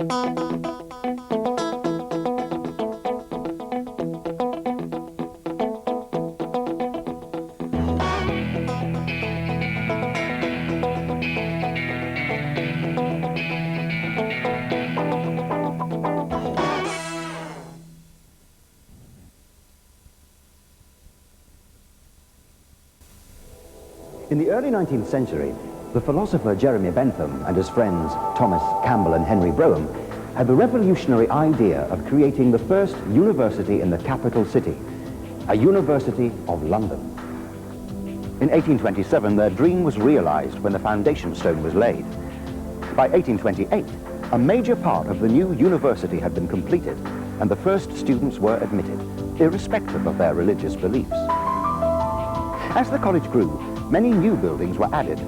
In the early 19th century, the philosopher Jeremy Bentham and his friends Thomas Campbell and Henry Brougham had the revolutionary idea of creating the first university in the capital city, a University of London. In 1827, their dream was realized when the foundation stone was laid. By 1828, a major part of the new university had been completed, and the first students were admitted, irrespective of their religious beliefs. As the college grew, many new buildings were added,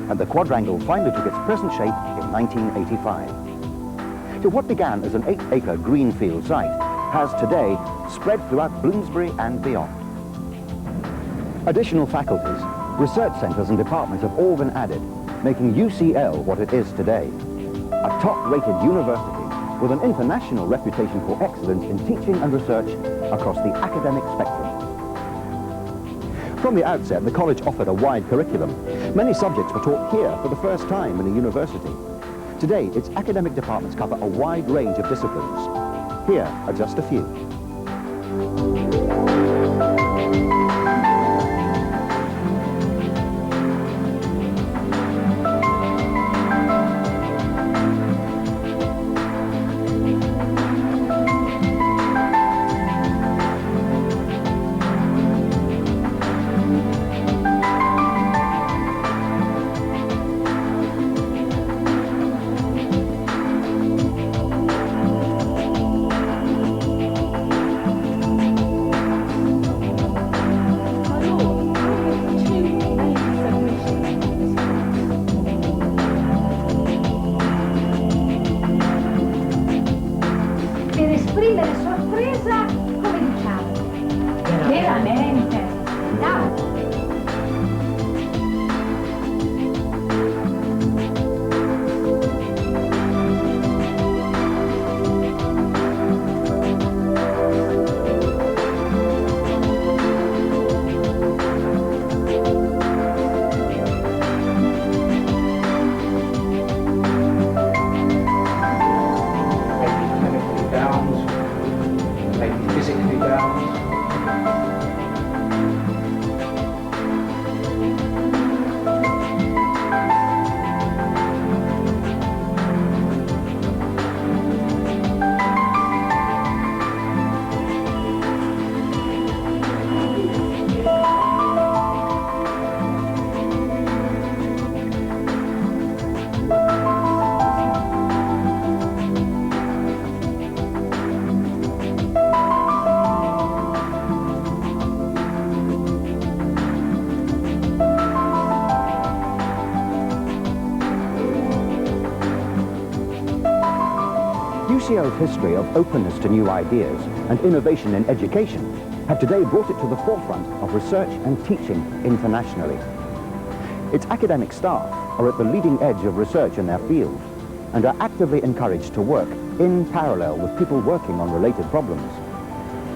and the quadrangle finally took its present shape in 1985. So what began as an 8-acre greenfield site has today spread throughout Bloomsbury and beyond. Additional faculties, research centres and departments have all been added, making UCL what it is today, a top-rated university with an international reputation for excellence in teaching and research across the academic spectrum. From the outset, the college offered a wide curriculum. Many subjects were taught here for the first time in a university. Today, its academic departments cover a wide range of disciplines. Here are just a few. UCL's history of openness to new ideas and innovation in education have today brought it to the forefront of research and teaching internationally. Its academic staff are at the leading edge of research in their field and are actively encouraged to work in parallel with people working on related problems.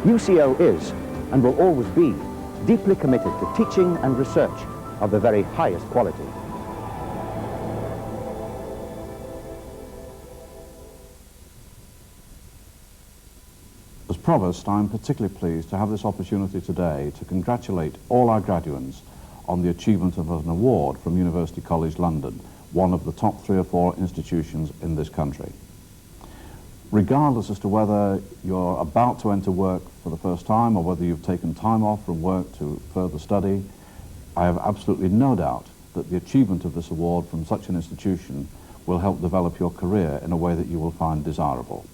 UCL is, and will always be, deeply committed to teaching and research of the very highest quality. As Provost, I'm particularly pleased to have this opportunity today to congratulate all our graduates on the achievement of an award from University College London, one of the top 3 or 4 institutions in this country. Regardless as to whether you're about to enter work for the first time or whether you've taken time off from work to further study, I have absolutely no doubt that the achievement of this award from such an institution will help develop your career in a way that you will find desirable.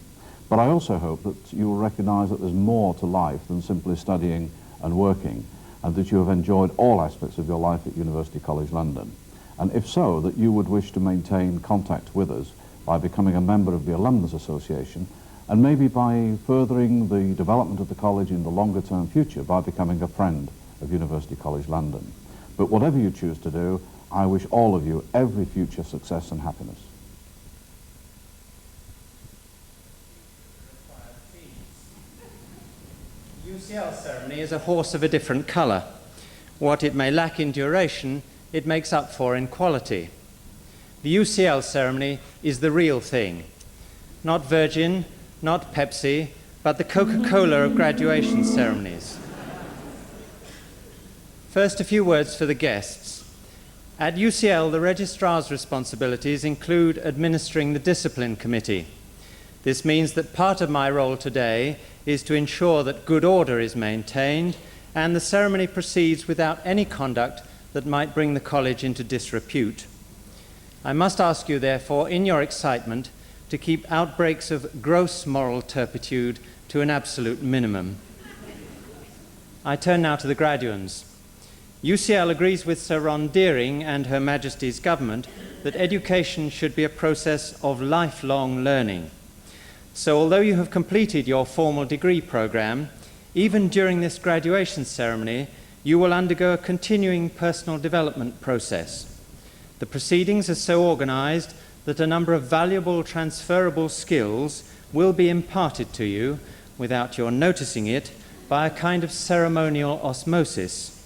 But I also hope that you will recognise that there's more to life than simply studying and working, and that you have enjoyed all aspects of your life at University College London. And if so, that you would wish to maintain contact with us by becoming a member of the Alumnus Association, and maybe by furthering the development of the college in the longer term future by becoming a friend of University College London. But whatever you choose to do, I wish all of you every future success and happiness. UCL ceremony is a horse of a different colour. What it may lack in duration, it makes up for in quality. The UCL ceremony is the real thing. Not Virgin, not Pepsi, but the Coca-Cola of graduation ceremonies. First, a few words for the guests. At UCL, the registrar's responsibilities include administering the discipline committee. This means that part of my role today is to ensure that good order is maintained and the ceremony proceeds without any conduct that might bring the college into disrepute. I must ask you, therefore, in your excitement, to keep outbreaks of gross moral turpitude to an absolute minimum. I turn now to the graduands. UCL agrees with Sir Ron Deering and Her Majesty's government that education should be a process of lifelong learning. So although you have completed your formal degree programme, even during this graduation ceremony, you will undergo a continuing personal development process. The proceedings are so organised that a number of valuable transferable skills will be imparted to you, without your noticing it, by a kind of ceremonial osmosis.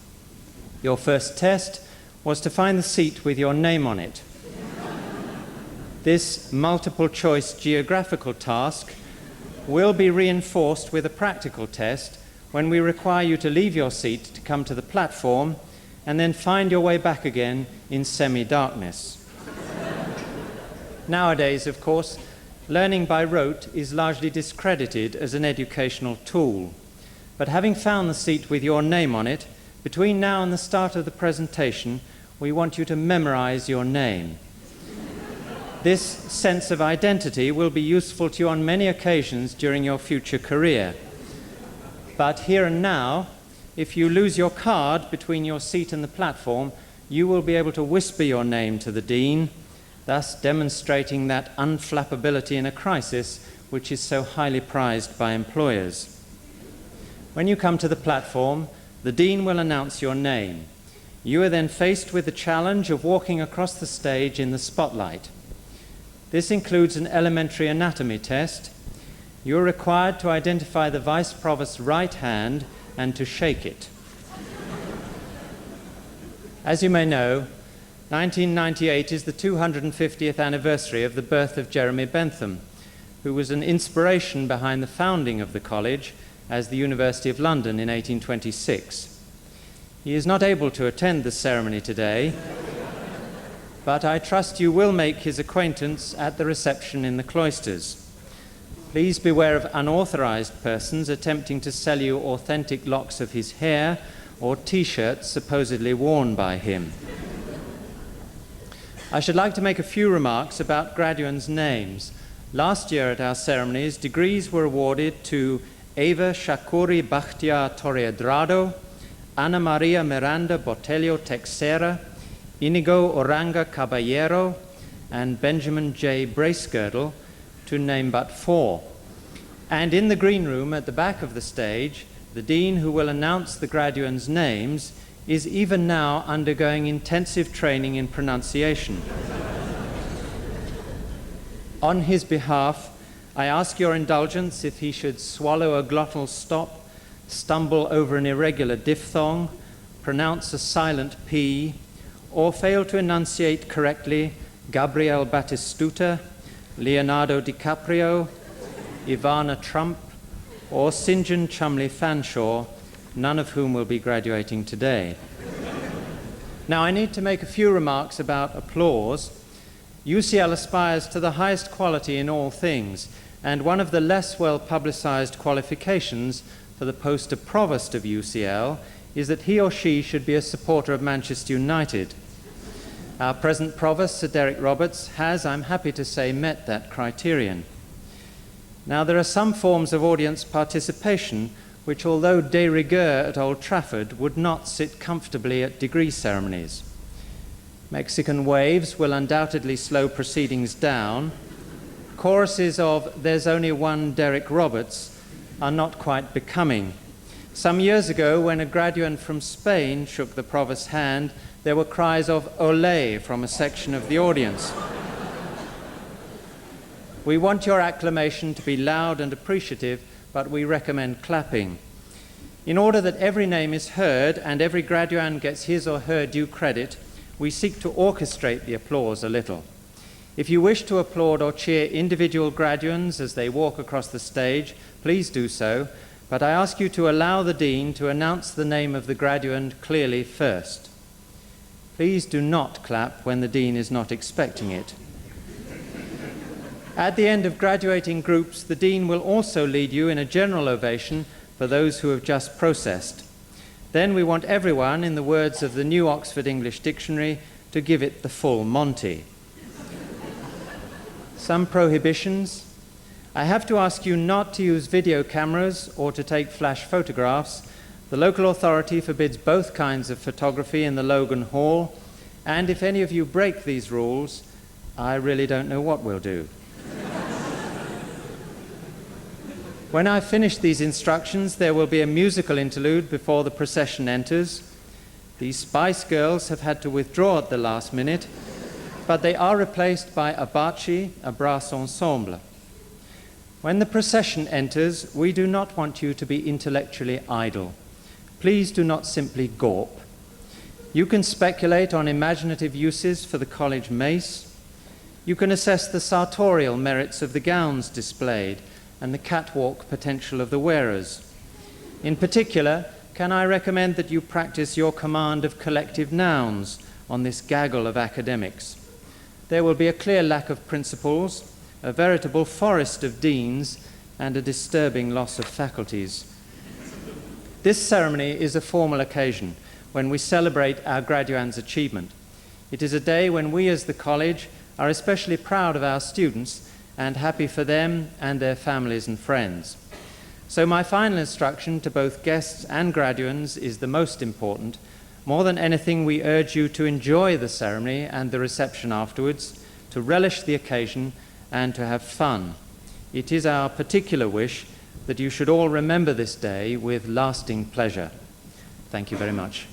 Your first test was to find the seat with your name on it. This multiple-choice geographical task will be reinforced with a practical test when we require you to leave your seat to come to the platform and then find your way back again in semi-darkness. Nowadays, of course, learning by rote is largely discredited as an educational tool. But having found the seat with your name on it, between now and the start of the presentation, we want you to memorize your name. This sense of identity will be useful to you on many occasions during your future career. But here and now, if you lose your card between your seat and the platform, you will be able to whisper your name to the Dean, thus demonstrating that unflappability in a crisis which is so highly prized by employers. When you come to the platform, the Dean will announce your name. You are then faced with the challenge of walking across the stage in the spotlight. This includes an elementary anatomy test. You are required to identify the Vice Provost's right hand and to shake it. As you may know, 1998 is the 250th anniversary of the birth of Jeremy Bentham, who was an inspiration behind the founding of the college as the University of London in 1826. He is not able to attend the ceremony today, but I trust you will make his acquaintance at the reception in the cloisters. Please beware of unauthorized persons attempting to sell you authentic locks of his hair or T-shirts supposedly worn by him. I should like to make a few remarks about graduands' names. Last year at our ceremonies, degrees were awarded to Eva Shakuri Bakhtiar Torredrado, Ana Maria Miranda Botelho Texera, Inigo Oranga Caballero, and Benjamin J. Bracegirdle, to name but four. And in the green room at the back of the stage, the Dean who will announce the graduands' names is even now undergoing intensive training in pronunciation. On his behalf, I ask your indulgence if he should swallow a glottal stop, stumble over an irregular diphthong, pronounce a silent P, or fail to enunciate correctly Gabriel Batistuta, Leonardo DiCaprio, Ivana Trump, or St. John Chumley Fanshawe, none of whom will be graduating today. Now, I need to make a few remarks about applause. UCL aspires to the highest quality in all things, and one of the less well-publicized qualifications for the post of Provost of UCL is that he or she should be a supporter of Manchester United. Our present Provost, Sir Derek Roberts, has, I'm happy to say, met that criterion. Now, there are some forms of audience participation which, although de rigueur at Old Trafford, would not sit comfortably at degree ceremonies. Mexican waves will undoubtedly slow proceedings down. Choruses of "There's only one Derek Roberts" are not quite becoming. Some years ago, when a graduate from Spain shook the Provost's hand, there were cries of "Olé" from a section of the audience. We want your acclamation to be loud and appreciative, but we recommend clapping. In order that every name is heard and every graduand gets his or her due credit, we seek to orchestrate the applause a little. If you wish to applaud or cheer individual graduands as they walk across the stage, please do so, but I ask you to allow the Dean to announce the name of the graduand clearly first. Please do not clap when the Dean is not expecting it. At the end of graduating groups, the Dean will also lead you in a general ovation for those who have just processed. Then we want everyone, in the words of the New Oxford English Dictionary, to give it the full Monty. Some prohibitions. I have to ask you not to use video cameras or to take flash photographs. The local authority forbids both kinds of photography in the Logan Hall, and if any of you break these rules, I really don't know what we'll do. When I've finished these instructions, there will be a musical interlude before the procession enters. These Spice Girls have had to withdraw at the last minute, but they are replaced by a baci, a brass ensemble. When the procession enters, we do not want you to be intellectually idle. Please do not simply gawp. You can speculate on imaginative uses for the college mace. You can assess the sartorial merits of the gowns displayed and the catwalk potential of the wearers. In particular, can I recommend that you practice your command of collective nouns on this gaggle of academics? There will be a clear lack of principals, a veritable forest of deans, and a disturbing loss of faculties. This ceremony is a formal occasion when we celebrate our graduands' achievement. It is a day when we as the college are especially proud of our students and happy for them and their families and friends. So my final instruction to both guests and graduands is the most important. More than anything, we urge you to enjoy the ceremony and the reception afterwards, to relish the occasion and to have fun. It is our particular wish that you should all remember this day with lasting pleasure. Thank you very much.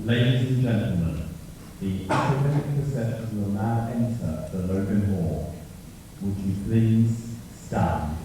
Ladies and gentlemen, the academic procession will now enter the Logan Hall. Would you please stand?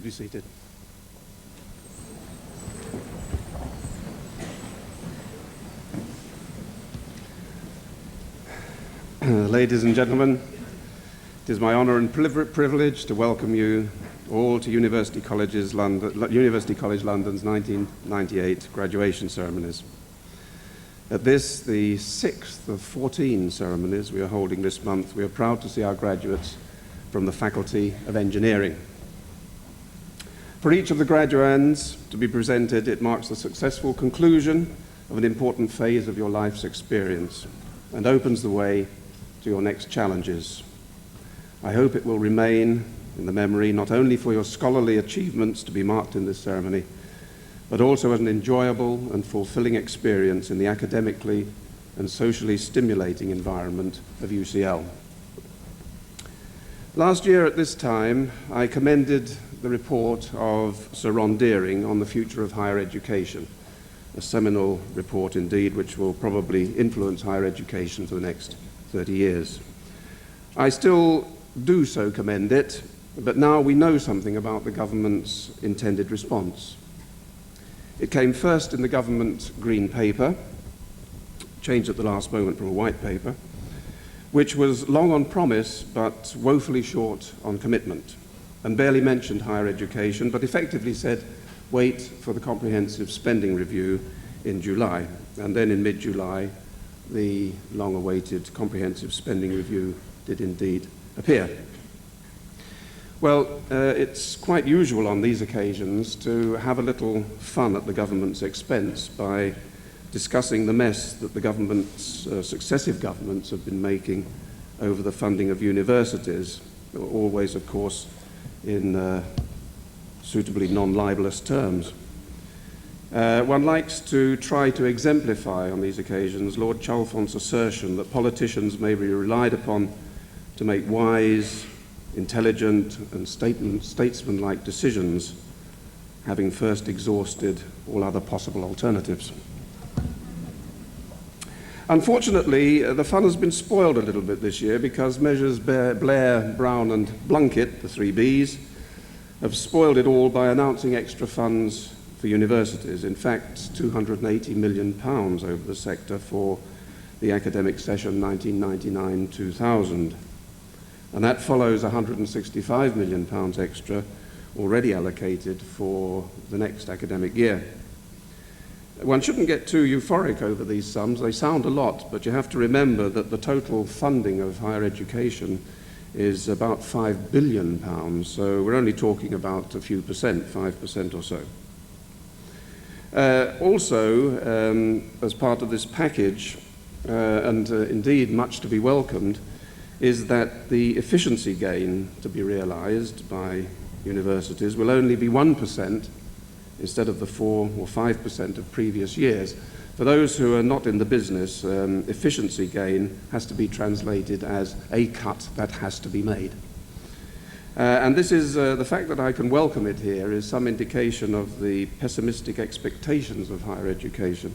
be seated. Ladies and gentlemen, it is my honour and privilege to welcome you all to University College London's 1998 graduation ceremonies. At this, the 6th of 14 ceremonies we are holding this month, we are proud to see our graduates from the Faculty of Engineering. For each of the graduands to be presented, it marks the successful conclusion of an important phase of your life's experience and opens the way to your next challenges. I hope it will remain in the memory not only for your scholarly achievements to be marked in this ceremony, but also as an enjoyable and fulfilling experience in the academically and socially stimulating environment of UCL. Last year at this time, I commended the report of Sir Ron Deering on the future of higher education, a seminal report indeed which will probably influence higher education for the next 30 years. I still do so commend it, but now we know something about the government's intended response. It came first in the government green paper, changed at the last moment from a white paper, which was long on promise but woefully short on commitment, and barely mentioned higher education, but effectively said, wait for the comprehensive spending review in July. And then in mid-July, the long-awaited comprehensive spending review did indeed appear. Well, it's quite usual on these occasions to have a little fun at the government's expense by discussing the mess that the government's successive governments have been making over the funding of universities, always, of course, in suitably non-libelous terms. One likes to try to exemplify on these occasions Lord Chalfont's assertion that politicians may be relied upon to make wise, intelligent and statesman-like decisions, having first exhausted all other possible alternatives. Unfortunately, the fun has been spoiled a little bit this year because measures Blair, Brown and Blunkett, the three Bs, have spoiled it all by announcing extra funds for universities. In fact, £280 million over the sector for the academic session 1999-2000. And that follows £165 million extra already allocated for the next academic year. One shouldn't get too euphoric over these sums. They sound a lot, but you have to remember that the total funding of higher education is about £5 billion, so we're only talking about a few percent, 5% or so. Also, as part of this package, and indeed much to be welcomed, is that the efficiency gain to be realized by universities will only be 1% instead of the 4 or 5% of previous years. For those who are not in the business, efficiency gain has to be translated as a cut that has to be made. And this is, the fact that I can welcome it here is some indication of the pessimistic expectations of higher education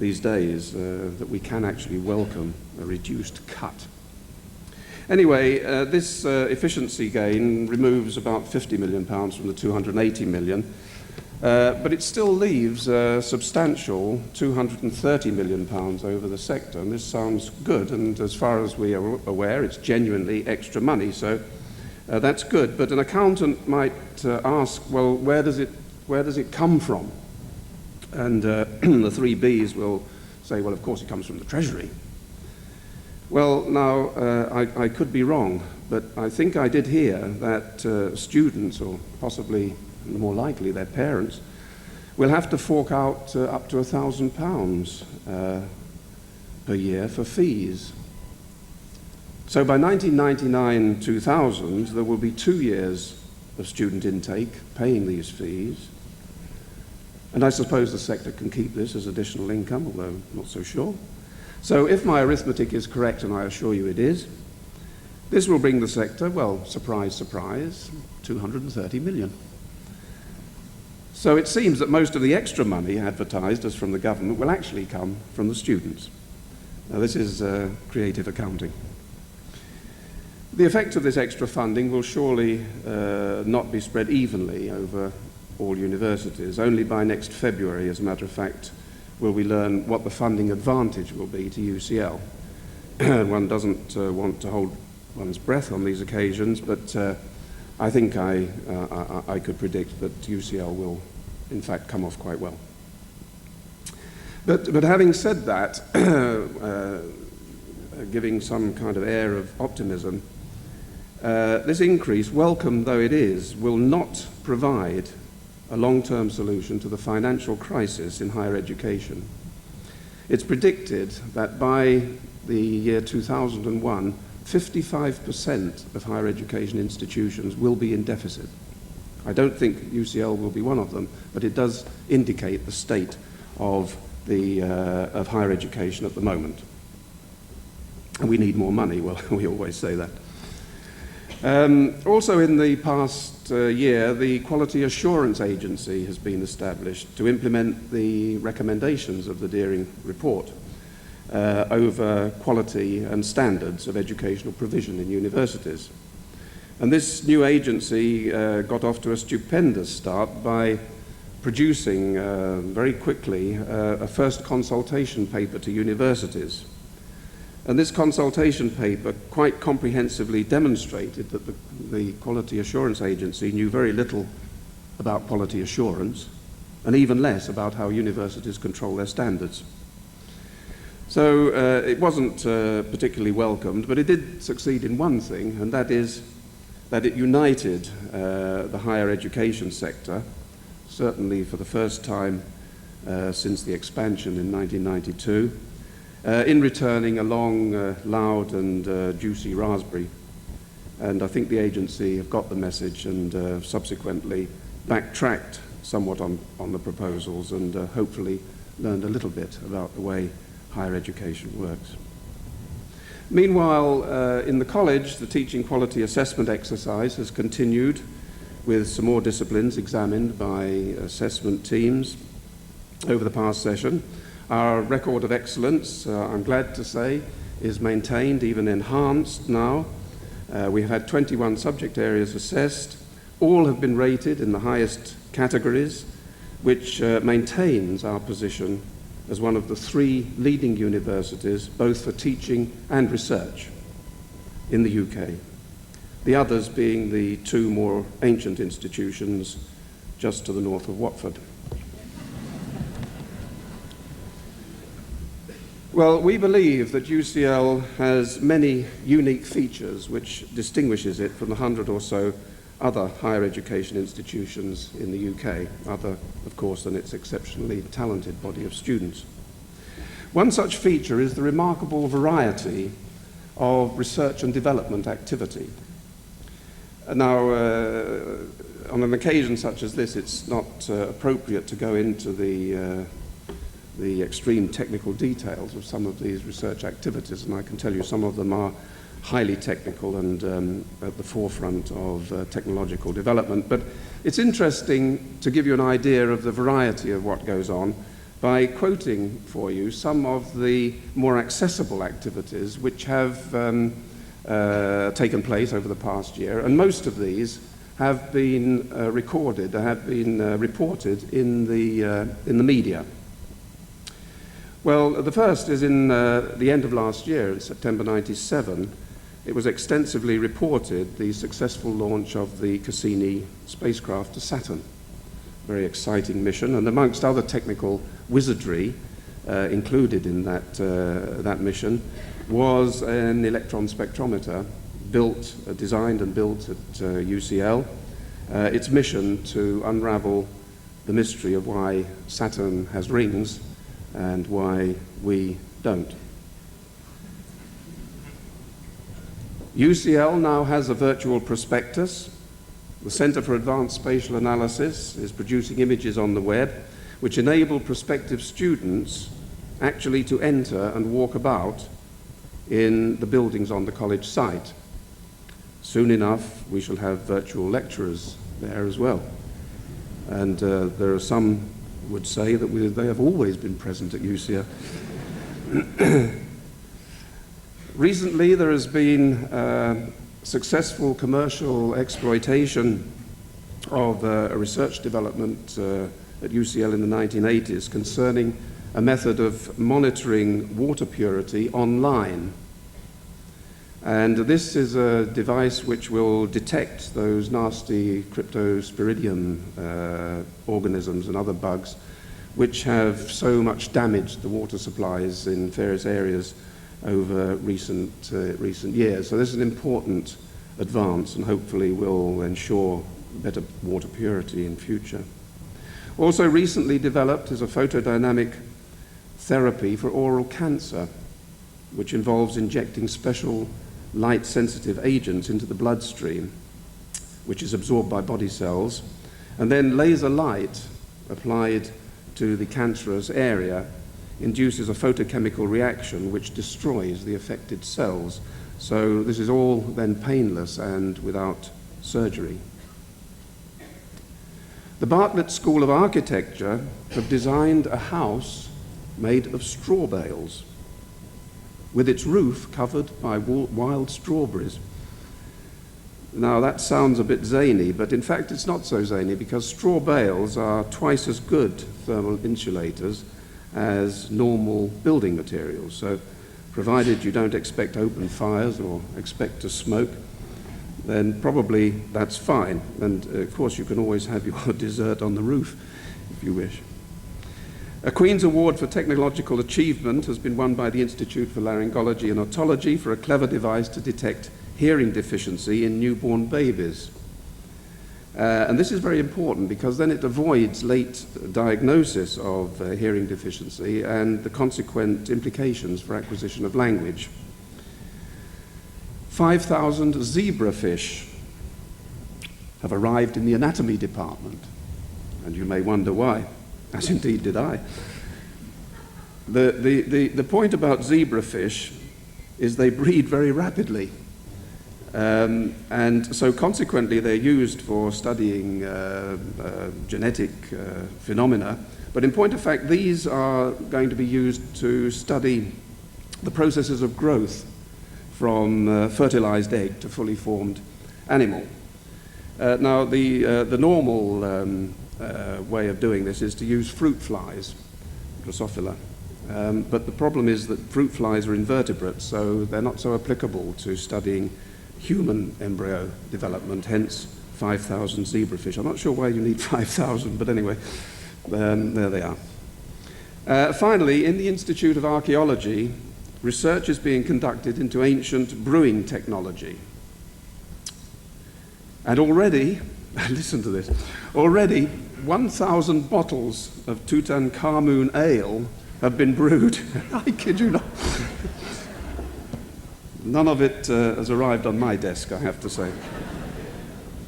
these days, that we can actually welcome a reduced cut. Anyway, this efficiency gain removes about £50 million from the £280 million, but it still leaves a substantial £230 million over the sector, and this sounds good, and as far as we are aware, it's genuinely extra money, so that's good. But an accountant might ask, well, where does it come from? And the three Bs will say, well, of course it comes from the Treasury. Well, now, I could be wrong, but I think I did hear that students, or possibly more likely their parents, will have to fork out up to £1,000 per year for fees. So by 1999-2000, there will be 2 years of student intake paying these fees. And I suppose the sector can keep this as additional income, although I'm not so sure. So if my arithmetic is correct, and I assure you it is, this will bring the sector, well, surprise, surprise, 230 million. So it seems that most of the extra money advertised as from the government will actually come from the students. Now this is creative accounting. The effect of this extra funding will surely not be spread evenly over all universities. Only by next February, as a matter of fact, will we learn what the funding advantage will be to UCL. One doesn't want to hold one's breath on these occasions, but I think I could predict that UCL will, in fact, come off quite well. But having said that, giving some kind of air of optimism, this increase, welcome though it is, will not provide a long-term solution to the financial crisis in higher education. It's predicted that by the year 2001, 55% of higher education institutions will be in deficit. I don't think UCL will be one of them, but it does indicate the state of higher education at the moment. And we need more money, well, we always say that. Also in the past year, the Quality Assurance Agency has been established to implement the recommendations of the Deering report over quality and standards of educational provision in universities. And this new agency got off to a stupendous start by producing very quickly a first consultation paper to universities. And this consultation paper quite comprehensively demonstrated that the Quality Assurance Agency knew very little about quality assurance, and even less about how universities control their standards. So it wasn't particularly welcomed, but it did succeed in one thing, and that is that it united the higher education sector, certainly for the first time since the expansion in 1992, in returning a long, loud and juicy raspberry. And I think the agency have got the message and subsequently backtracked somewhat on the proposals and hopefully learned a little bit about the way higher education works. Meanwhile, in the college, the teaching quality assessment exercise has continued with some more disciplines examined by assessment teams over the past session. Our record of excellence, I'm glad to say, is maintained, even enhanced now. We have had 21 subject areas assessed. All have been rated in the highest categories, which maintains our position as one of the 3 leading universities, both for teaching and research, in the UK. The others being the 2 more ancient institutions just to the north of Watford. Well, we believe that UCL has many unique features which distinguishes it from the 100 or so other higher education institutions in the UK, other, of course, than its exceptionally talented body of students. One such feature is the remarkable variety of research and development activity. Now, on an occasion such as this, it's not appropriate to go into the extreme technical details of some of these research activities, and I can tell you some of them are highly technical and at the forefront of technological development. But it's interesting to give you an idea of the variety of what goes on by quoting for you some of the more accessible activities which have taken place over the past year, and most of these have been recorded, have been reported in the media. Well, the first is in the end of last year, in September '97, it was extensively reported the successful launch of the Cassini spacecraft to Saturn. Very exciting mission, and amongst other technical wizardry included in that mission was an electron spectrometer designed and built at UCL. Its mission to unravel the mystery of why Saturn has rings and why we don't. UCL now has a virtual prospectus. The Center for Advanced Spatial Analysis is producing images on the web which enable prospective students actually to enter and walk about in the buildings on the college site. Soon enough, we shall have virtual lecturers there as well. And there are some would say that they have always been present at UCL. Recently, there has been successful commercial exploitation of a research development at UCL in the 1980s concerning a method of monitoring water purity online. And this is a device which will detect those nasty cryptosporidium organisms and other bugs which have so much damaged the water supplies in various areas over recent years. So this is an important advance and hopefully will ensure better water purity in future. Also recently developed is a photodynamic therapy for oral cancer, which involves injecting special light-sensitive agents into the bloodstream, which is absorbed by body cells, and then laser light applied to the cancerous area induces a photochemical reaction which destroys the affected cells. So this is all then painless and without surgery. The Bartlett School of Architecture have designed a house made of straw bales, with its roof covered by wild strawberries. Now that sounds a bit zany, but in fact it's not so zany because straw bales are twice as good thermal insulators as normal building materials. So provided you don't expect open fires or expect to smoke, then probably that's fine. And of course you can always have your dessert on the roof if you wish. A Queen's Award for Technological Achievement has been won by the Institute for Laryngology and Otology for a clever device to detect hearing deficiency in newborn babies. And this is very important because then it avoids late diagnosis of hearing deficiency and the consequent implications for acquisition of language. 5,000 zebrafish have arrived in the anatomy department, and you may wonder why, as indeed did I. The point about zebrafish is they breed very rapidly. And so consequently they're used for studying genetic phenomena. But in point of fact, these are going to be used to study the processes of growth from fertilized egg to fully formed animal. Now the normal way of doing this is to use fruit flies, Drosophila. But the problem is that fruit flies are invertebrates, so they're not so applicable to studying human embryo development, hence 5,000 zebrafish. I'm not sure why you need 5,000, but anyway, there they are. Finally, in the Institute of Archaeology, research is being conducted into ancient brewing technology. And already, listen to this, already 1,000 bottles of Tutankhamun ale have been brewed. I kid you not. None of it has arrived on my desk, I have to say.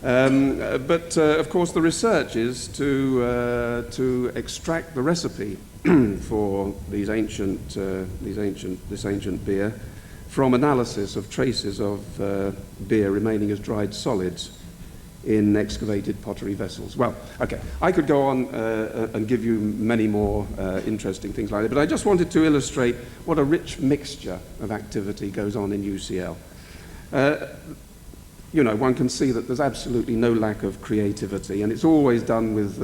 But of course the research is to extract the recipe for this ancient beer from analysis of traces of beer remaining as dried solids in excavated pottery vessels. Well, okay, I could go on and give you many more interesting things like that, but I just wanted to illustrate what a rich mixture of activity goes on in UCL. You know, one can see that there's absolutely no lack of creativity, and it's always done with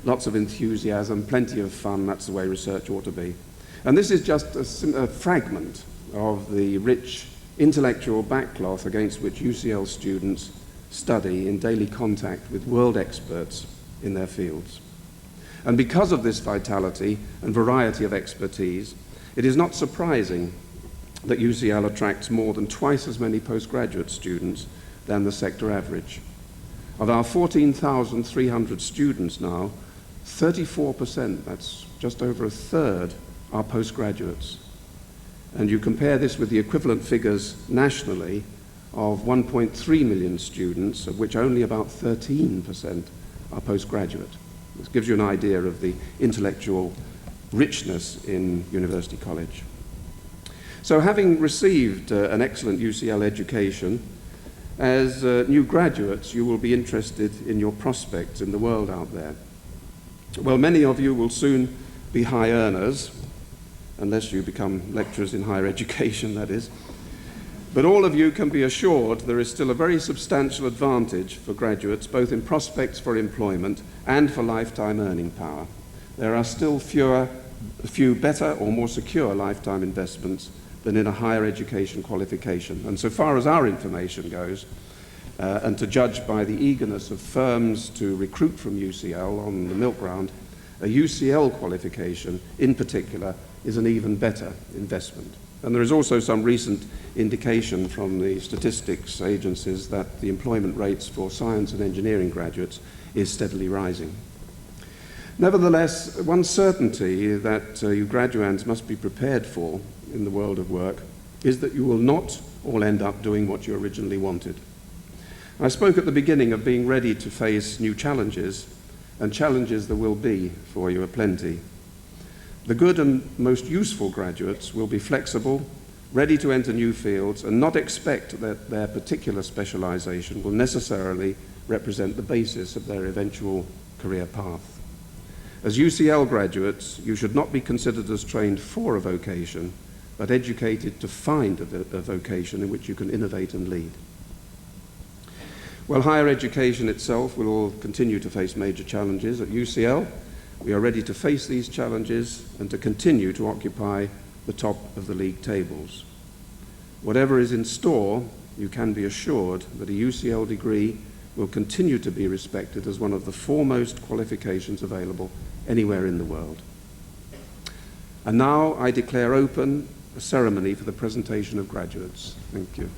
lots of enthusiasm, plenty of fun. That's the way research ought to be. And this is just a fragment of the rich intellectual backcloth against which UCL students study in daily contact with world experts in their fields. And because of this vitality and variety of expertise, it is not surprising that UCL attracts more than twice as many postgraduate students than the sector average. Of our 14,300 students now, 34%, that's just over a third, are postgraduates. And you compare this with the equivalent figures nationally of 1.3 million students, of which only about 13% are postgraduate. This gives you an idea of the intellectual richness in University College. So having received an excellent UCL education, as new graduates you will be interested in your prospects in the world out there. Well, many of you will soon be high earners, unless you become lecturers in higher education, that is. But all of you can be assured there is still a very substantial advantage for graduates, both in prospects for employment and for lifetime earning power. There are still a few better or more secure lifetime investments than in a higher education qualification. And so far as our information goes, and to judge by the eagerness of firms to recruit from UCL on the milk round, a UCL qualification in particular is an even better investment. And there is also some recent indication from the statistics agencies that the employment rates for science and engineering graduates is steadily rising. Nevertheless, one certainty that you graduands must be prepared for in the world of work is that you will not all end up doing what you originally wanted. I spoke at the beginning of being ready to face new challenges, and challenges there will be for you aplenty. The good and most useful graduates will be flexible, ready to enter new fields, and not expect that their particular specialization will necessarily represent the basis of their eventual career path. As UCL graduates, you should not be considered as trained for a vocation, but educated to find a vocation in which you can innovate and lead. Well, higher education itself will continue to face major challenges. At UCL, we are ready to face these challenges and to continue to occupy the top of the league tables. Whatever is in store, you can be assured that a UCL degree will continue to be respected as one of the foremost qualifications available anywhere in the world. And now I declare open a ceremony for the presentation of graduates. Thank you.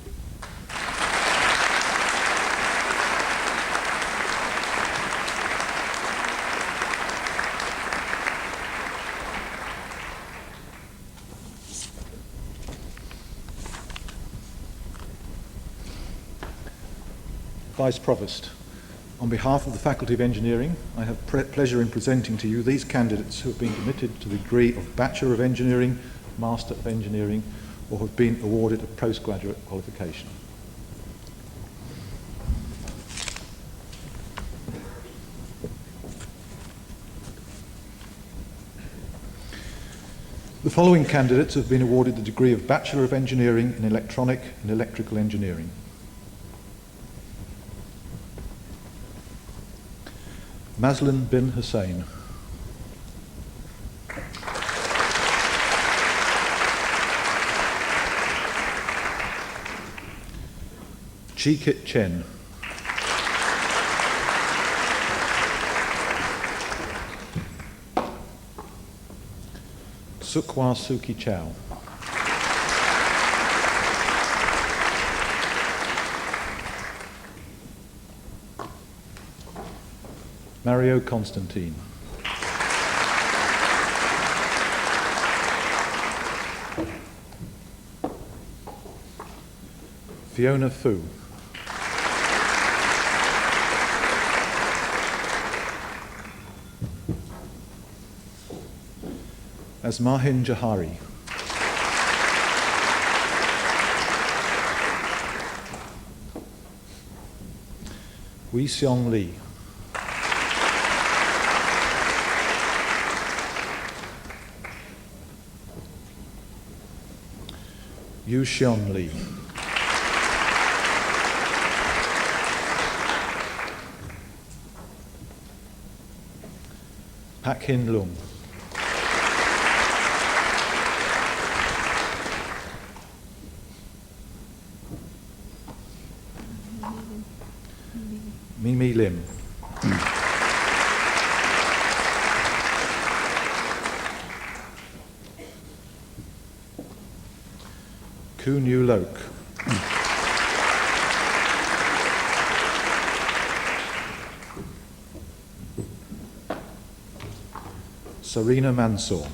Vice Provost, on behalf of the Faculty of Engineering, I have pleasure in presenting to you these candidates who have been admitted to the degree of Bachelor of Engineering, Master of Engineering, or have been awarded a postgraduate qualification. The following candidates have been awarded the degree of Bachelor of Engineering in Electronic and Electrical Engineering. Mazlan bin Hussein. Chi-Kit Chen. Sukwa Suki Chow. Mario Constantine. Fiona Fu. Asmahin Jahari. Wee Seong Lee. Yu Xion Lee. Pak Hin Lung. Mimi Lim. Kun Yu Lok. Serena Mansour.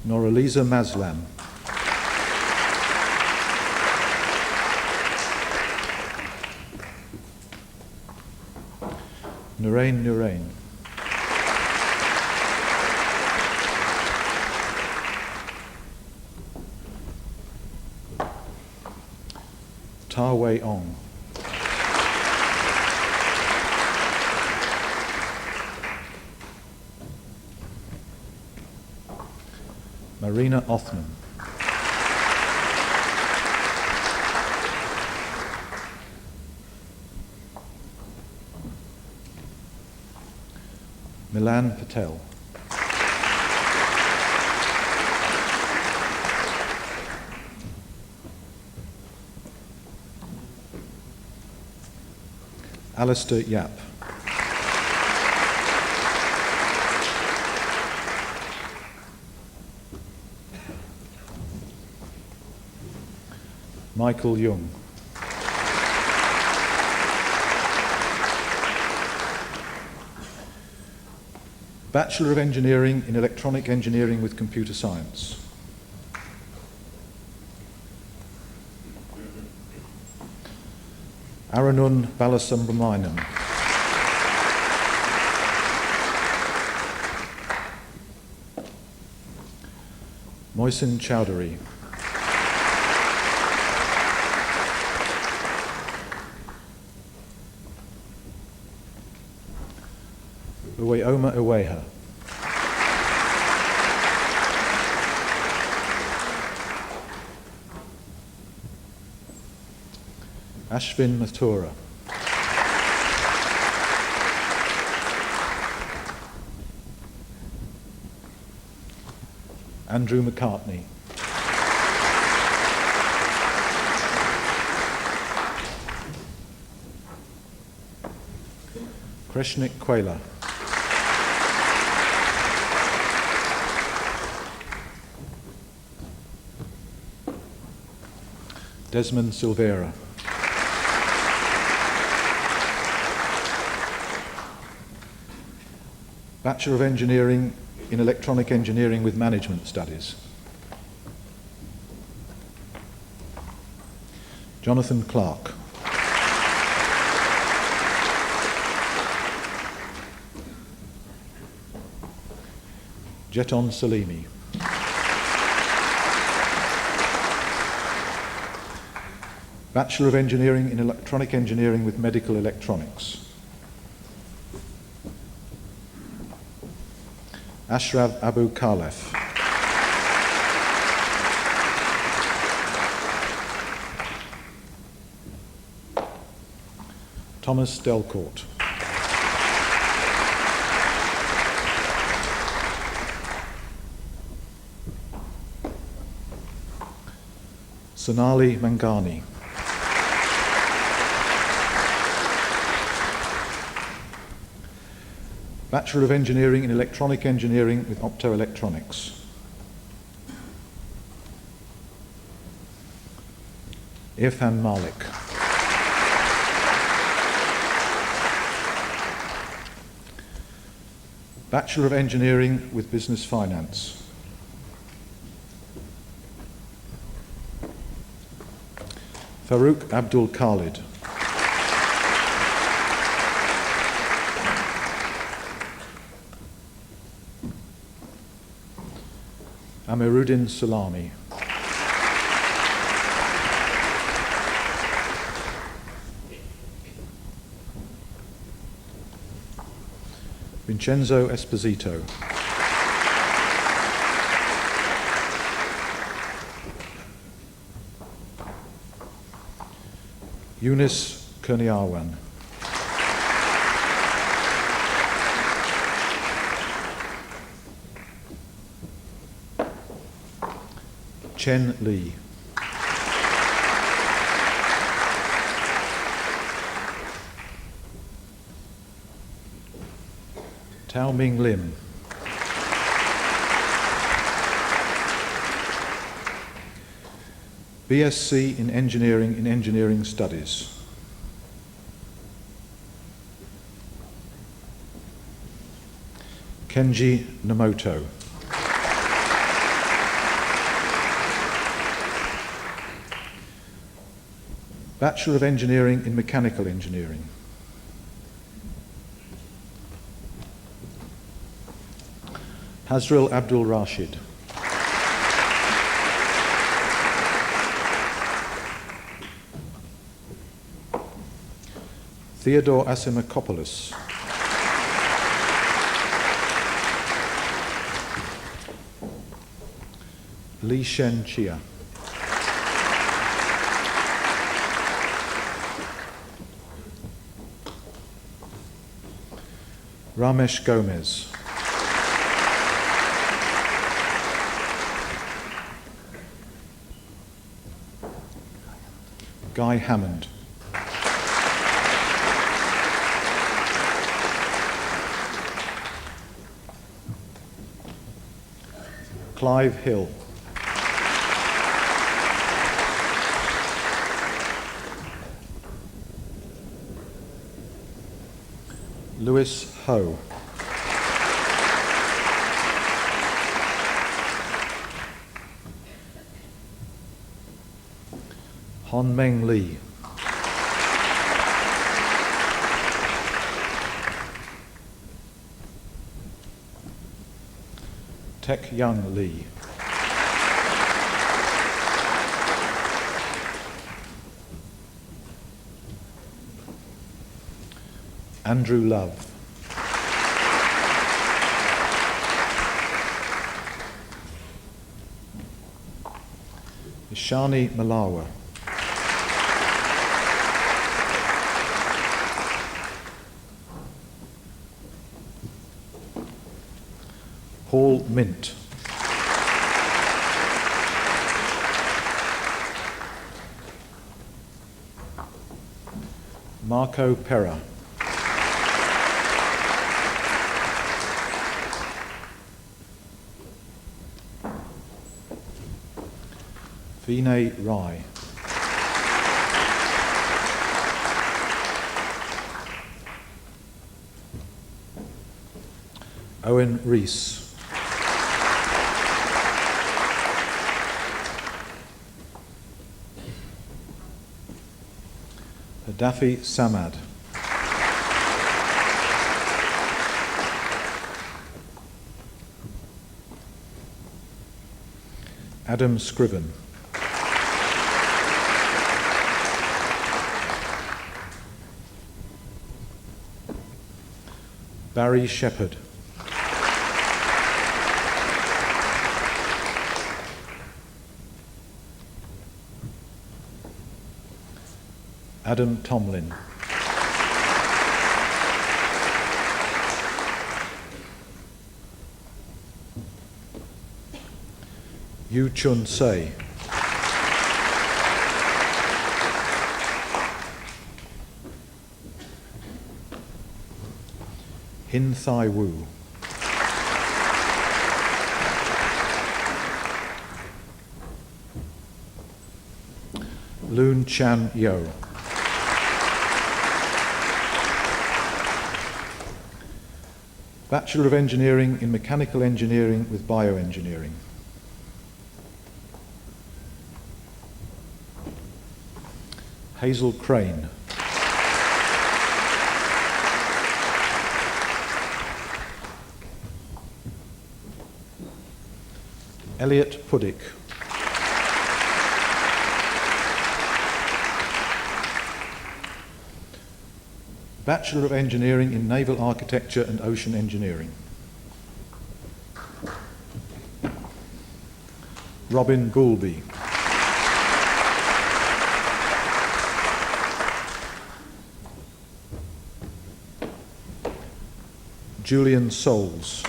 Noraliza Maslan. Nurain Nurain. Ta Wei Ong. Marina Othman. Milan Patel. Alistair Yap. Michael Young. Bachelor of Engineering in Electronic Engineering with Computer Science. Aranun Balasubramanian. Mohsin Chowdhury. Uweoma Uweha. Ashvin Mathura. Andrew McCartney. Kreshnik Quayla. Desmond Silvera. Bachelor of Engineering in Electronic Engineering with Management Studies. Jonathan Clark. Jeton Salimi. Bachelor of Engineering in Electronic Engineering with Medical Electronics. Ashraf Abu Khalef. Thomas Delcourt. Sonali Mangani. Bachelor of Engineering in Electronic Engineering with Optoelectronics. Irfan Malik. Bachelor of Engineering with Business Finance. Farouk Abdul Khalid. Amiruddin Salami. Vincenzo Esposito. Eunice Kurniawan. Chen Li. Tao Ming Lim. BSc in Engineering Studies. Kenji Namoto. Bachelor of Engineering in Mechanical Engineering. Hazril Abdul Rashid. Theodore Asimakopoulos. Li Shen Chia. Ramesh Gomez. Guy Hammond. Clive Hill. Lewis Ho. Hon Meng Lee. Tek Young Lee. Andrew Love. Ishani Malawa. Paul Mint. Marco Pera. Vinay Rai. Owen Rees. Hadafi Samad. Adam Scriven. Barry Shepherd. Adam Tomlin. Yu Chun Se. Hin Thai Wu. Loon Chan Yo. Bachelor of Engineering in Mechanical Engineering with Bioengineering. Hazel Crane. Elliot Puddick. Bachelor of Engineering in Naval Architecture and Ocean Engineering. Robin Goulby. Julian Souls.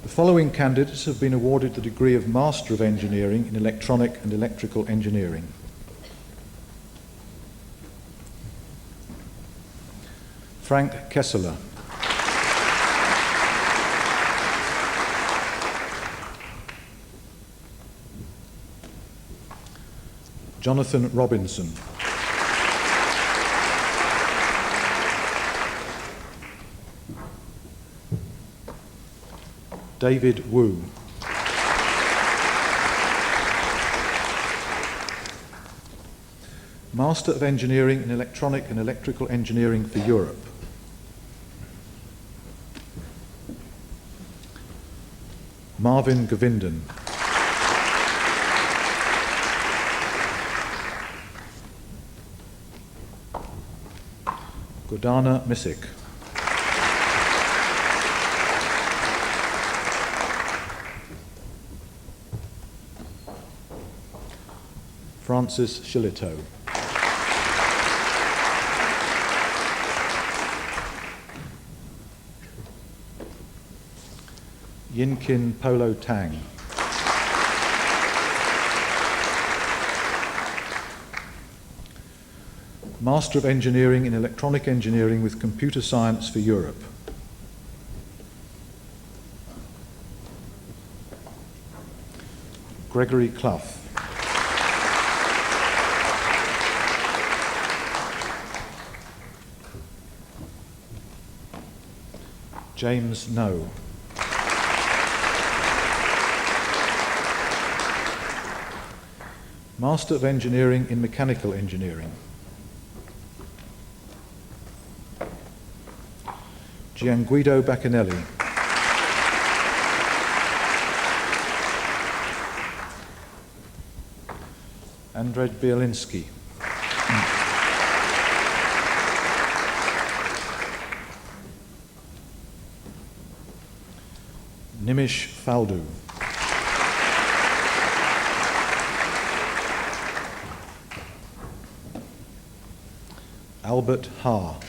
The following candidates have been awarded the degree of Master of Engineering in Electronic and Electrical Engineering. Frank Kessler. Jonathan Robinson. David Wu. Master of Engineering in Electronic and Electrical Engineering for Europe. Marvin Govindan. Gordana Misick. Francis Shillito. Yinkin Polo Tang. Master of Engineering in Electronic Engineering with Computer Science for Europe. Gregory Clough. James No. Master of Engineering in Mechanical Engineering. Gianguido Baccanelli. Andrzej Bielinski. Nimish Faldu. Albert Ha.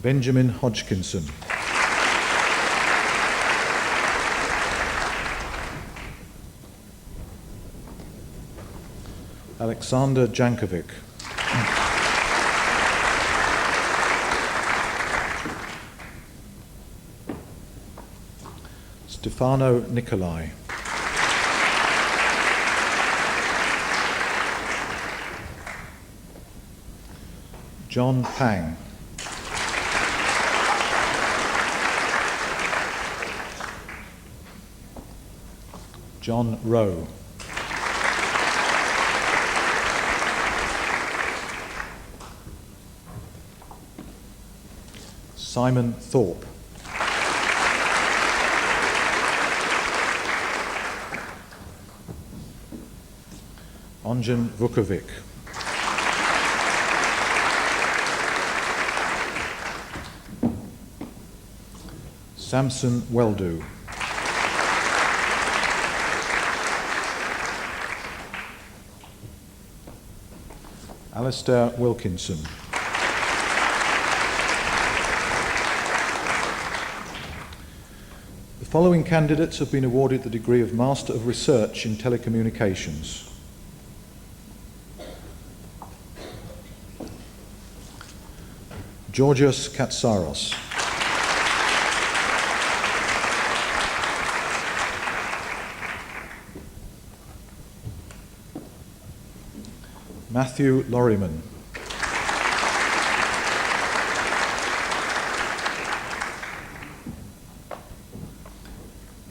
Benjamin Hodgkinson. Alexander Jankovic. Stefano Nicolai. John Pang. John Rowe. Simon Thorpe. Onjan Vukovic. Samson Weldu. Alistair Wilkinson. The following candidates have been awarded the degree of Master of Research in Telecommunications. Georgios Katsaros. Matthew Lorriman.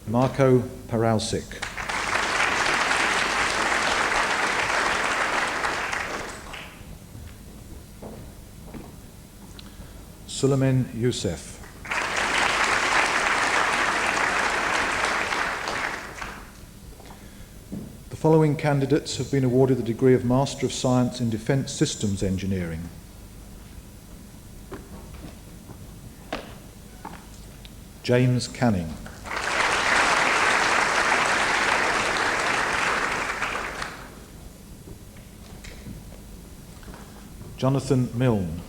Marco Paralsic. Suleiman Youssef. The following candidates have been awarded the degree of Master of Science in Defence Systems Engineering. James Canning. Jonathan Milne.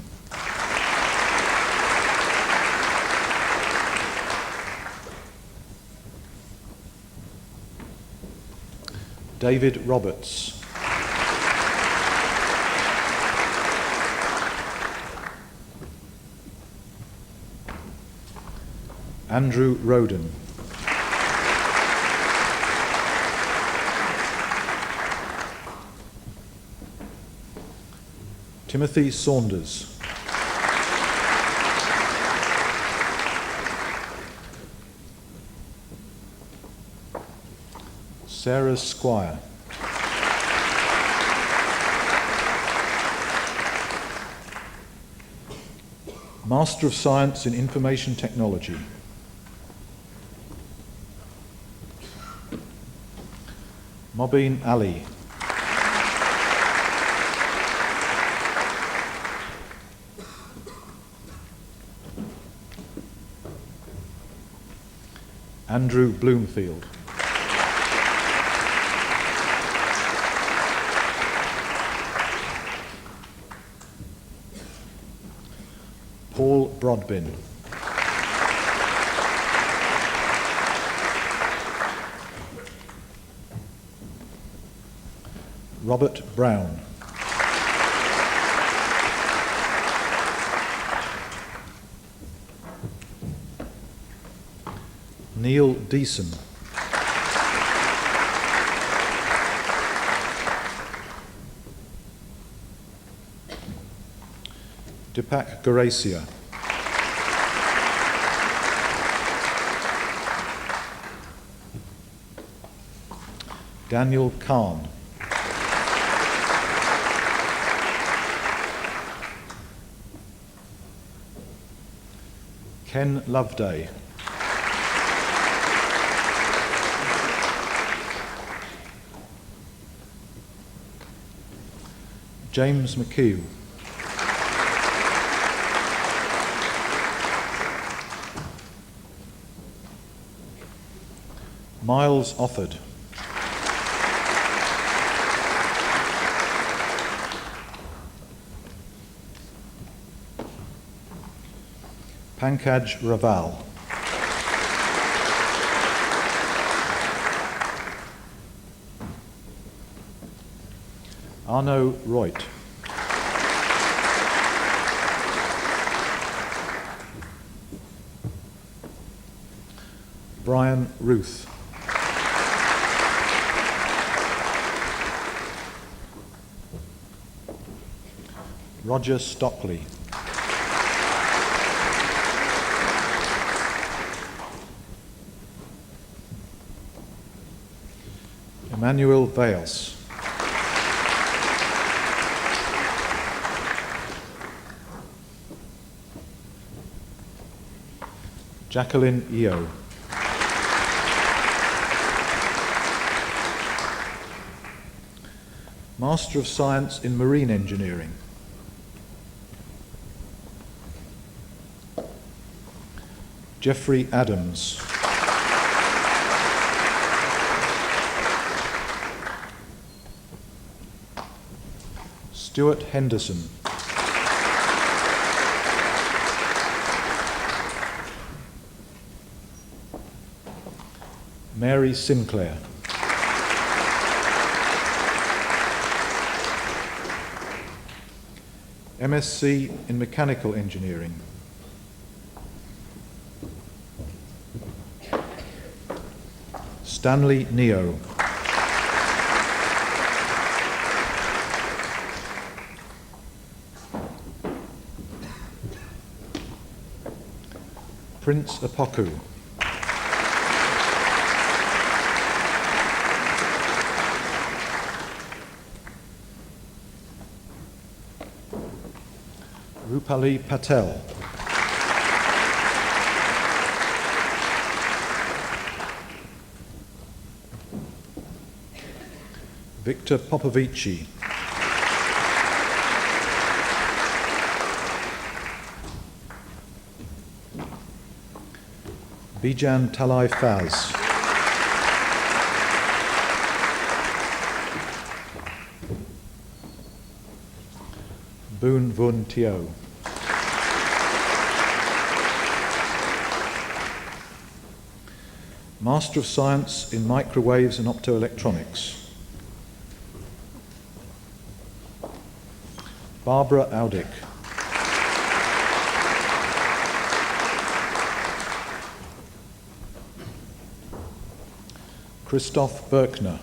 David Roberts. Andrew Roden. Timothy Saunders. Sarah Squire. Master of Science in Information Technology. Mobeen Ali. Andrew Bloomfield. Paul Brodbin. Robert Brown. Neil Deason. Deepak Gorasia. Daniel Khan. Ken Loveday. James McHugh. Miles Offord. Pankaj Raval. Arno Reut. Brian Ruth. Roger Stockley. Emmanuel Vales. Jacqueline Eo. Master of Science in Marine Engineering. Jeffrey Adams. Stuart Henderson. Mary Sinclair. MSc in Mechanical Engineering. Stanley Neo. Prince Apoku. Rupali Patel. Victor Popovici. Bijan Talai Faz. Boon Vun Teo. Master of Science in Microwaves and Optoelectronics. Barbara Audick. Christoph Berkner.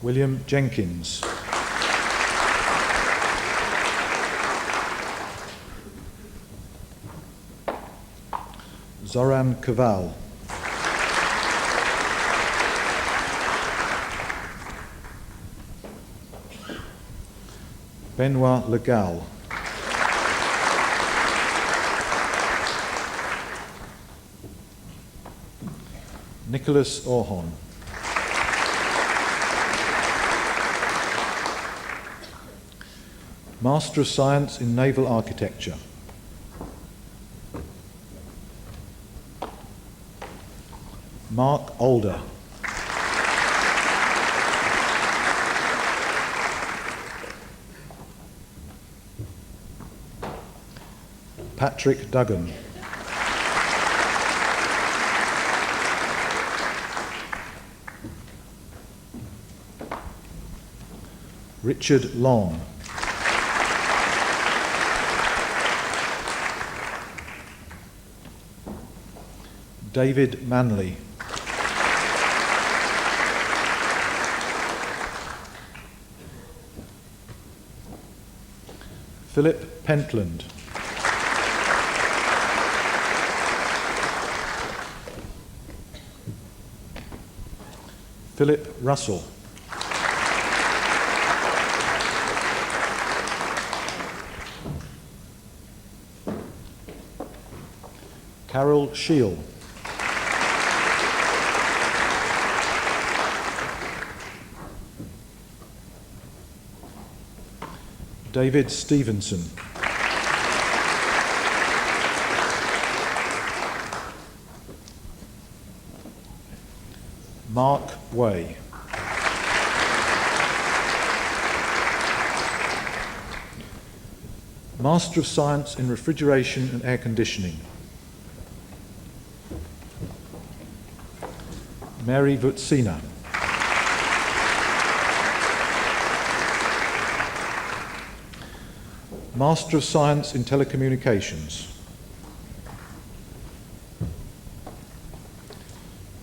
William Jenkins. Zoran Koval. Benoit Legal. Nicholas Orhon. Master of Science in Naval Architecture. Mark Alder. Patrick Duggan. Richard Long. David Manley. Philip Pentland. Philip Russell. Carol Shield. David Stevenson. Mark Way. Master of Science in Refrigeration and Air Conditioning. Mary Vutsina. Master of Science in Telecommunications.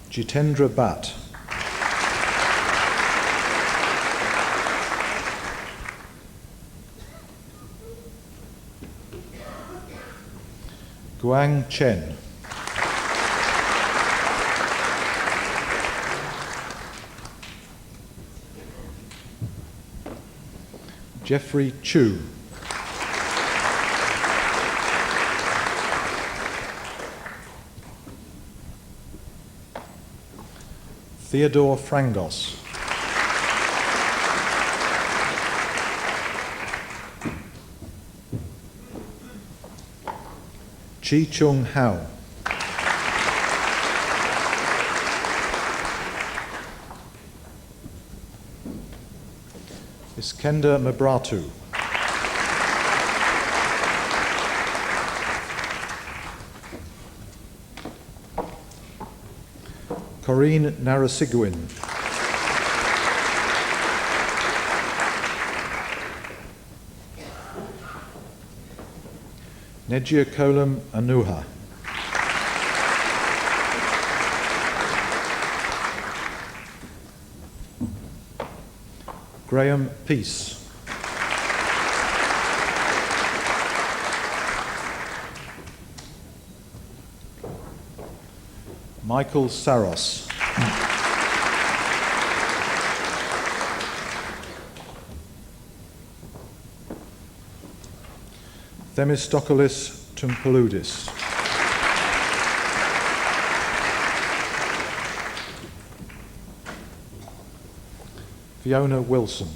Jitendra Bhatt. Guang Chen. Jeffrey Chu. Theodore Frangos. Chi Chung Hao. Iskender Mabratu. Corinne Narasiguin. Nejia Kolam Anuha. Graham Peace. Michael Saros. Themistocles Tumpaloudis. Fiona Wilson.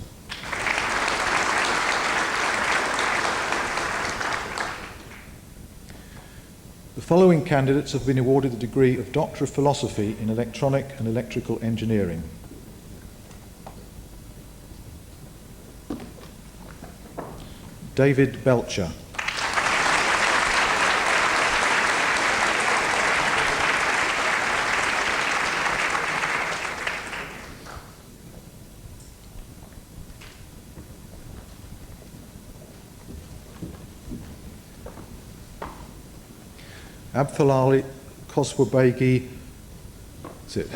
The following candidates have been awarded the degree of Doctor of Philosophy in Electronic and Electrical Engineering. David Belcher. Abthalali Koswabegi. That's it.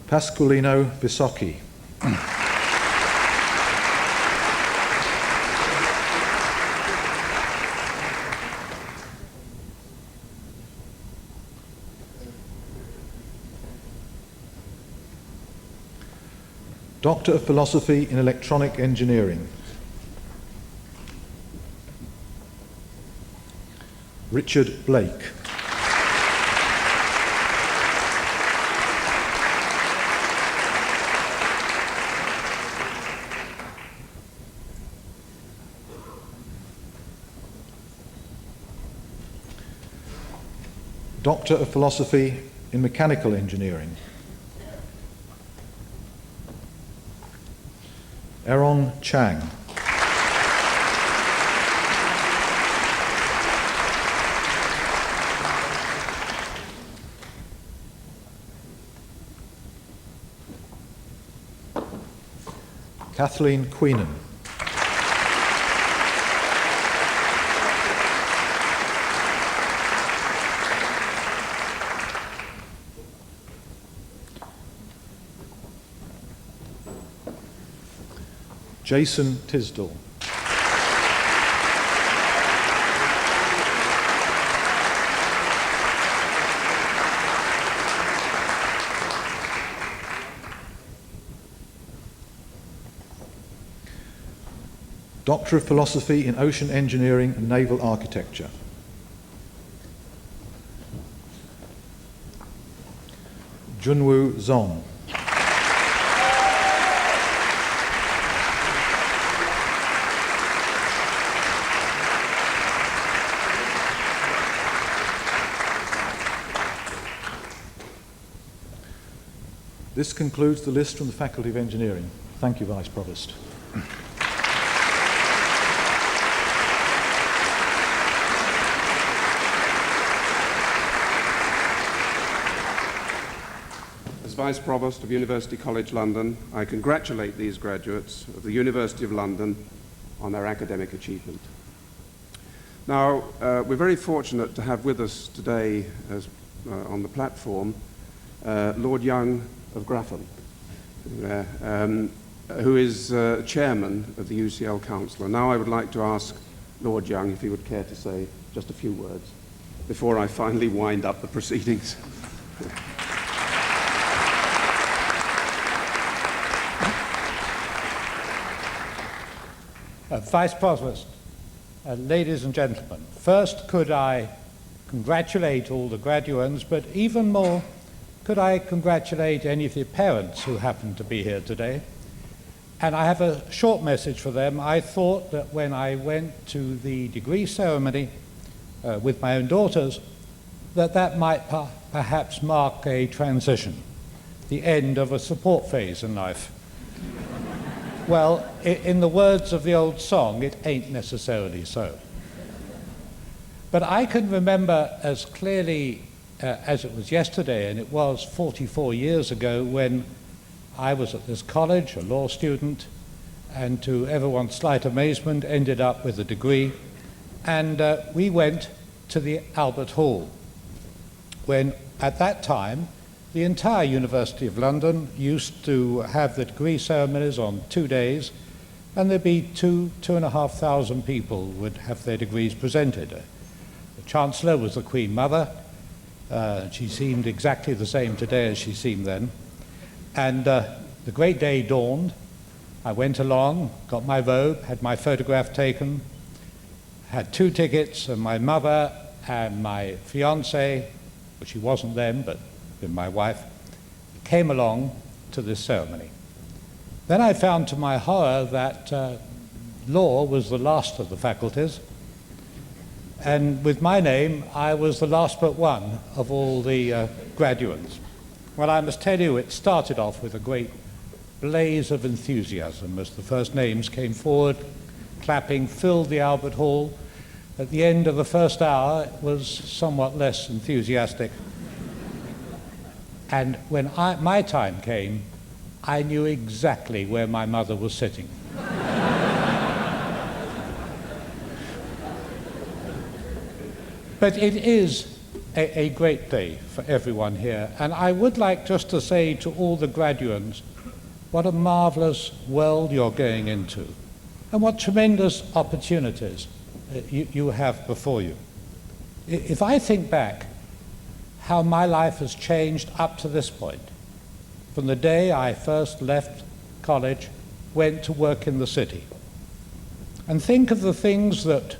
Pasqualino Bisocchi. Doctor of Philosophy in Electronic Engineering. Richard Blake. Doctor of Philosophy in Mechanical Engineering. Aaron Chang. Kathleen Queenan. Jason Tisdall. Doctor of Philosophy in Ocean Engineering and Naval Architecture. Junwoo Zong. This concludes the list from the Faculty of Engineering. Thank you, Vice Provost. As Vice Provost of University College London, I congratulate these graduates of the University of London on their academic achievement. Now, we're very fortunate to have with us today on the platform Lord Young of Grafham, who is chairman of the UCL Council. And now I would like to ask Lord Young if he would care to say just a few words before I finally wind up the proceedings. Vice Provost, ladies and gentlemen, first could I congratulate all the graduands, but even more, could I congratulate any of the parents who happen to be here today? And I have a short message for them. I thought that when I went to the degree ceremony with my own daughters, that might perhaps mark a transition, the end of a support phase in life. Well, in the words of the old song, it ain't necessarily so. But I can remember as clearly as it was yesterday, and it was 44 years ago, when I was at this college, a law student, and to everyone's slight amazement ended up with a degree. And we went to the Albert Hall, when at that time the entire University of London used to have the degree ceremonies on 2 days, and there'd be 2,500 people would have their degrees presented. The Chancellor was the Queen Mother. She seemed exactly the same today as she seemed then. And the great day dawned. I went along, got my robe, had my photograph taken, had 2 tickets, and my mother and my fiancée, well, she wasn't then, but my wife, came along to this ceremony. Then I found to my horror that law was the last of the faculties, and with my name I was the last but one of all the graduates. Well, I must tell you, it started off with a great blaze of enthusiasm as the first names came forward, clapping filled the Albert Hall. At the end of the first hour it was somewhat less enthusiastic. And when my time came, I knew exactly where my mother was sitting. But it is a great day for everyone here. And I would like just to say to all the graduates, what a marvelous world you're going into, and what tremendous opportunities you have before you. If I think back how my life has changed up to this point, from the day I first left college went to work in the city. And think of the things that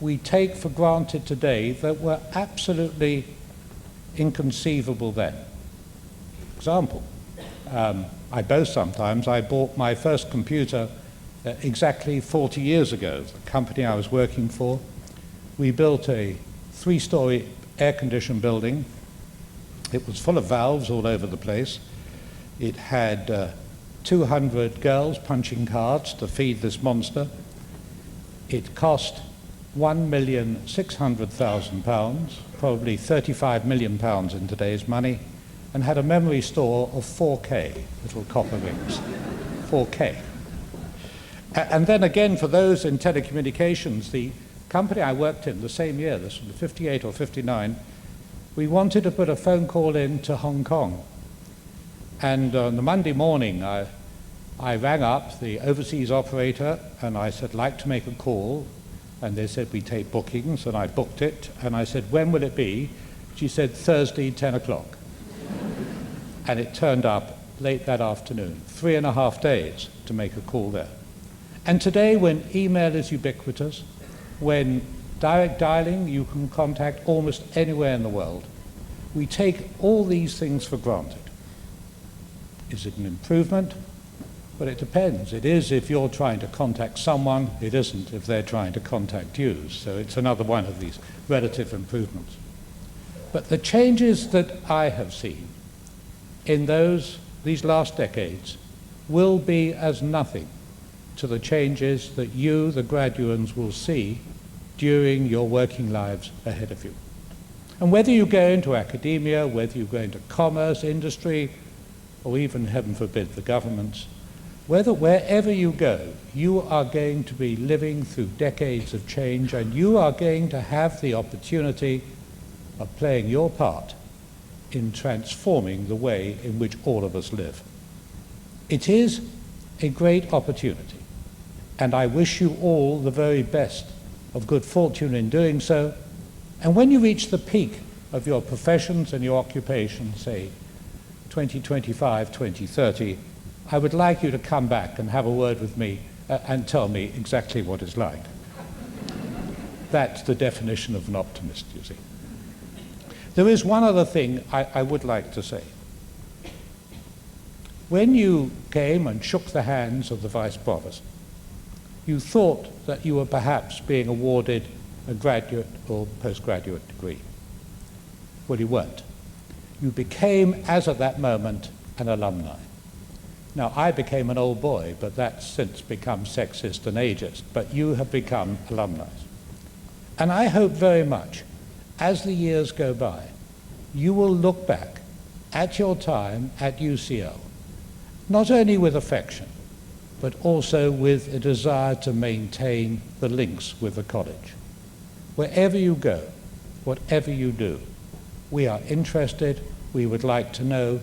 we take for granted today that were absolutely inconceivable then. Example, I boast sometimes, I bought my first computer exactly 40 years ago. The company I was working for, we built a 3-story air-conditioned building. It was full of valves all over the place. It had 200 girls punching cards to feed this monster. It cost £1,600,000, probably £35 million in today's money, and had a memory store of 4K, little copper rings, 4K. And then again, for those in telecommunications, the company I worked in the same year, this was 58 or 59, we wanted to put a phone call in to Hong Kong. And on the Monday morning, I rang up the overseas operator and I said, like to make a call. And they said, we take bookings, and I booked it. And I said, when will it be? She said, Thursday, 10 o'clock. And it turned up late that afternoon, 3.5 days to make a call there. And today, when email is ubiquitous, when direct dialing, you can contact almost anywhere in the world, we take all these things for granted. Is it an improvement? Well, it depends. It is if you're trying to contact someone. It isn't if they're trying to contact you. So it's another one of these relative improvements. But the changes that I have seen in these last decades will be as nothing to the changes that you, the graduates, will see during your working lives ahead of you. And whether you go into academia, whether you go into commerce, industry, or even, heaven forbid, the governments, wherever you go, you are going to be living through decades of change, and you are going to have the opportunity of playing your part in transforming the way in which all of us live. It is a great opportunity, and I wish you all the very best of good fortune in doing so. And when you reach the peak of your professions and your occupation, say 2025, 2030, I would like you to come back and have a word with me and tell me exactly what it's like. That's the definition of an optimist, you see. There is one other thing I would like to say. When you came and shook the hands of the Vice Provost, you thought that you were perhaps being awarded a graduate or postgraduate degree. Well, you weren't. You became, as at that moment, an alumni. Now, I became an old boy, but that's since become sexist and ageist, but you have become alumni. And I hope very much, as the years go by, you will look back at your time at UCL, not only with affection, but also with a desire to maintain the links with the college. Wherever you go, whatever you do, we are interested, we would like to know,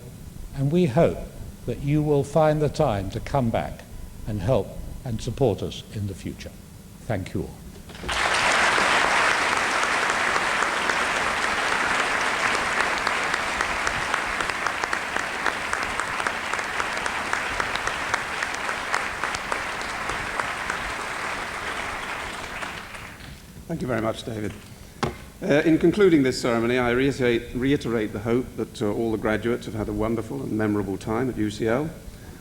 and we hope that you will find the time to come back and help and support us in the future. Thank you all. Thank you very much, David. In concluding this ceremony, I reiterate the hope that all the graduates have had a wonderful and memorable time at UCL.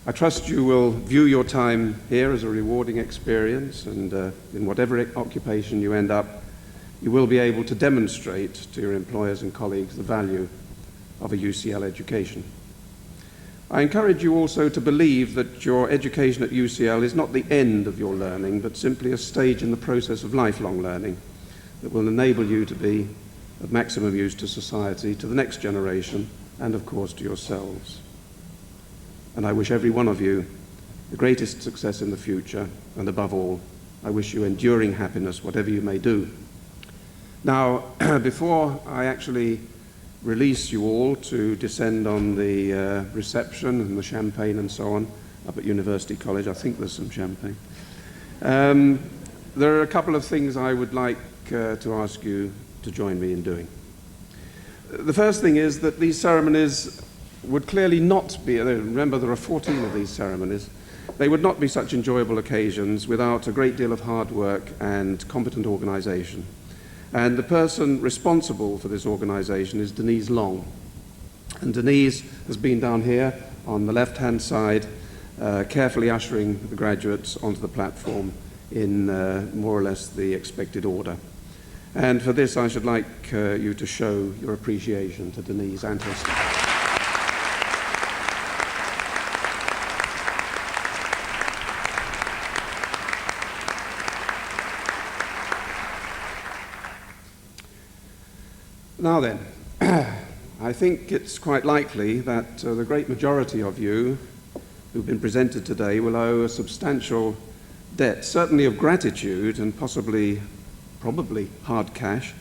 I trust you will view your time here as a rewarding experience, and in whatever occupation you end up, you will be able to demonstrate to your employers and colleagues the value of a UCL education. I encourage you also to believe that your education at UCL is not the end of your learning, but simply a stage in the process of lifelong learning that will enable you to be of maximum use to society, to the next generation, and of course to yourselves. And I wish every one of you the greatest success in the future, and above all, I wish you enduring happiness, whatever you may do. Now, before I actually release you all to descend on the reception and the champagne and so on up at University College, I think there's some champagne, there are a couple of things I would like to ask you to join me in doing. The first thing is that these ceremonies would clearly not be, remember there are 14 of these ceremonies, They would not be such enjoyable occasions without a great deal of hard work and competent organisation. And the person responsible for this organisation is Denise Long. And Denise has been down here on the left-hand side, carefully ushering the graduates onto the platform in more or less the expected order. And for this, I should like you to show your appreciation to Denise and her staff. Now then, I think it's quite likely that the great majority of you who've been presented today will owe a substantial debt, certainly of gratitude and probably hard cash,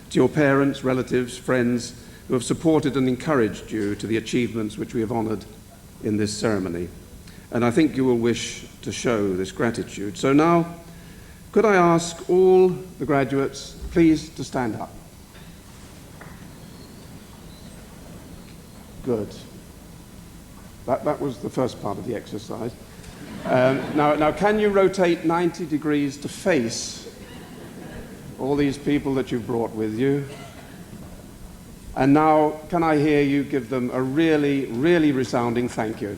to your parents, relatives, friends who have supported and encouraged you to the achievements which we have honoured in this ceremony. And I think you will wish to show this gratitude. So now, could I ask all the graduates please to stand up? Good. That was the first part of the exercise. Now, can you rotate 90 degrees to face all these people that you've brought with you? And now, can I hear you give them a really, really resounding thank you?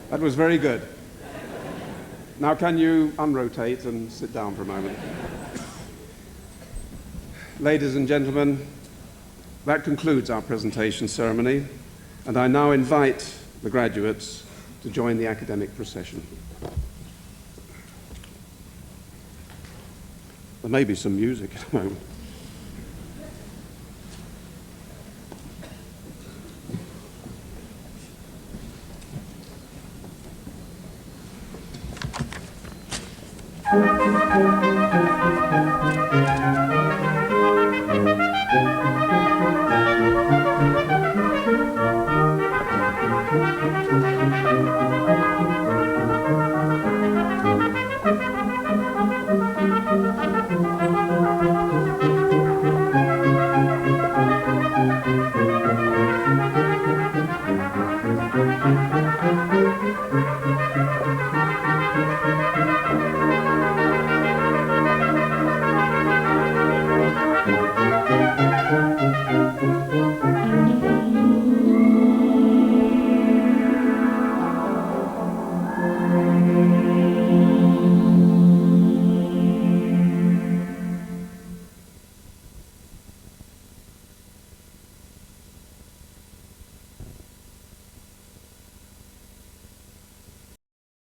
That was very good. Now can you unrotate and sit down for a moment? Ladies and gentlemen, that concludes our presentation ceremony, and I now invite the graduates to join the academic procession. There may be some music at the moment. Thank you.